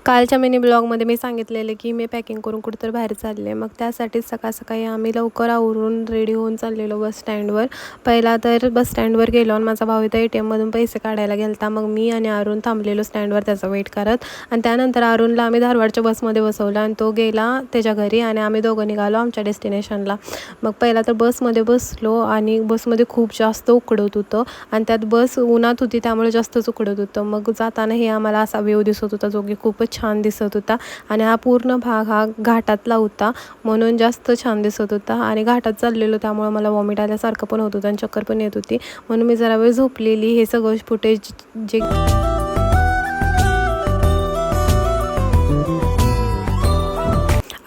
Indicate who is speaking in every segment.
Speaker 1: कालच्या मिनी ब्लॉगमध्ये मी सांगितलेले की मी पॅकिंग करून कुठेतरी बाहेर चालले. मग त्यासाठीच सकाळी आम्ही लवकर आवरून रेडी होऊन चाललेलो बस स्टँडवर. पहिला तर बस स्टँडवर गेलो आणि माझा भाऊ इथं ATMमधून पैसे काढायला गेला. मग मी आणि अरुण थांबलेलो स्टँडवर त्याचा वेट करत. आणि त्यानंतर अरुणला आम्ही धारवाडच्या बसमध्ये बसवलं आणि तो गेला त्याच्या घरी आणि आम्ही दोघं निघालो आमच्या डेस्टिनेशनला. मग पहिला तर बसमध्ये बसलो आणि बसमध्ये खूप जास्त उकडत होतं आणि त्यात बस उन्हात होती त्यामुळे जास्तच उकडत होतं. मग जातानाही आम्हाला असा व्ह्यू दिसत होता जो की खूपच छान दिसत होता आणि हा पूर्ण भाग हा घाटातला होता म्हणून जास्त छान दिसत होता. आणि घाटात चाललेलो त्यामुळे मला वॉमिट आल्यासारखं पण होत होतं आणि चक्कर पण येत होती म्हणून मी जरा वेळ झोपलेली. हे सगळं फुटेज जे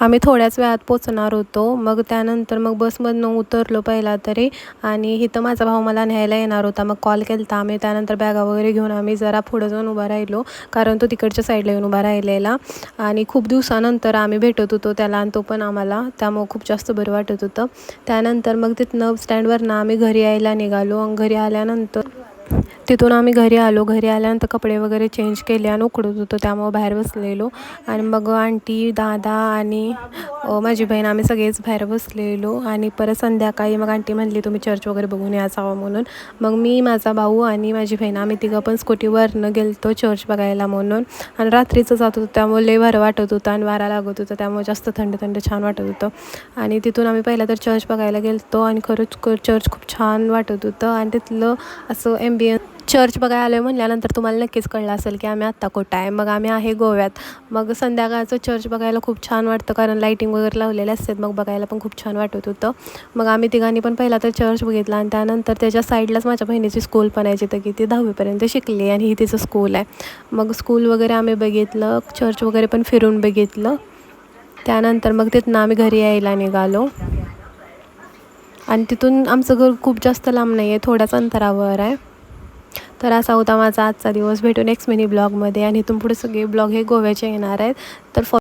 Speaker 1: आम्ही थोड्याच वेळात पोचणार होतो. मग त्यानंतर मग बसमधनं उतरलो पहिला तरी आणि इथं माझा भाऊ मला न्यायला येणार होता. मग कॉल केला होता आम्ही. त्यानंतर बॅगा वगैरे घेऊन आम्ही जरा पुढं जाऊन उभा राहिलो कारण तो तिकडच्या साईडला येऊन उभा राहिलेला आणि खूप दिवसानंतर आम्ही भेटत होतो त्याला आणि तो पण आम्हाला, त्यामुळं खूप जास्त बरं वाटत होतं. त्यानंतर मग तिथनं स्टँडवरनं आम्ही घरी यायला निघालो. घरी आल्यानंतर तिथून आम्ही घरी आलो. घरी आल्यानंतर कपडे वगैरे चेंज केले आणि उकडत होतो त्यामुळं बाहेर बसलेलो. आणि मग आंटी, दादा आणि माझी बहीण आम्ही सगळेच बाहेर बसलेलो. आणि परत संध्याकाळी मग आंटी म्हणली तुम्ही चर्च वगैरे बघून यायचं म्हणून. मग मी, माझा भाऊ आणि माझी बहीण आम्ही तिघं पण स्कूटीवरनं गेलतो चर्च बघायला म्हणून. आणि रात्रीचं जात होतं त्यामुळे लय बरं वाटत होतं आणि वारा लागत होतं त्यामुळे जास्त थंड थंड छान वाटत होतं. आणि तिथून आम्ही पहिला तर चर्च बघायला गेलतो आणि खरंच चर्च खूप छान वाटत होतं. आणि तिथलं असं चर्च बघायला आलो म्हटल्यानंतर तुम्हाला नक्कीच कळलं असेल की आम्ही आत्ता कुठं आहे. मग आम्ही आहे गोव्यात. मग संध्याकाळचं चर्च बघायला खूप छान वाटतं कारण लाईटिंग वगैरे लावलेले असतात. मग बघायला पण खूप छान वाटत होतं. मग आम्ही तिघांनी पण पहिला तर चर्च बघितला आणि त्यानंतर त्याच्या साईडलाच माझ्या बहिणीची स्कूल पण आहे जिथं की ती 10वीपर्यंत शिकली आणि ही तिचं स्कूल आहे. मग स्कूल वगैरे आम्ही बघितलं, चर्च वगैरे पण फिरून बघितलं. त्यानंतर मग तिथनं आम्ही घरी यायला निघालो. आणि तिथून आमचं घर खूप जास्त लांब नाही आहे, थोड्याच अंतरावर आहे. तर असा होता माझा आजचा दिवस. भेटू नेक्स्ट मिनी ब्लॉगमध्ये आणि इथून पुढे सगळे ब्लॉग हे गोव्याचे येणार आहेत. तर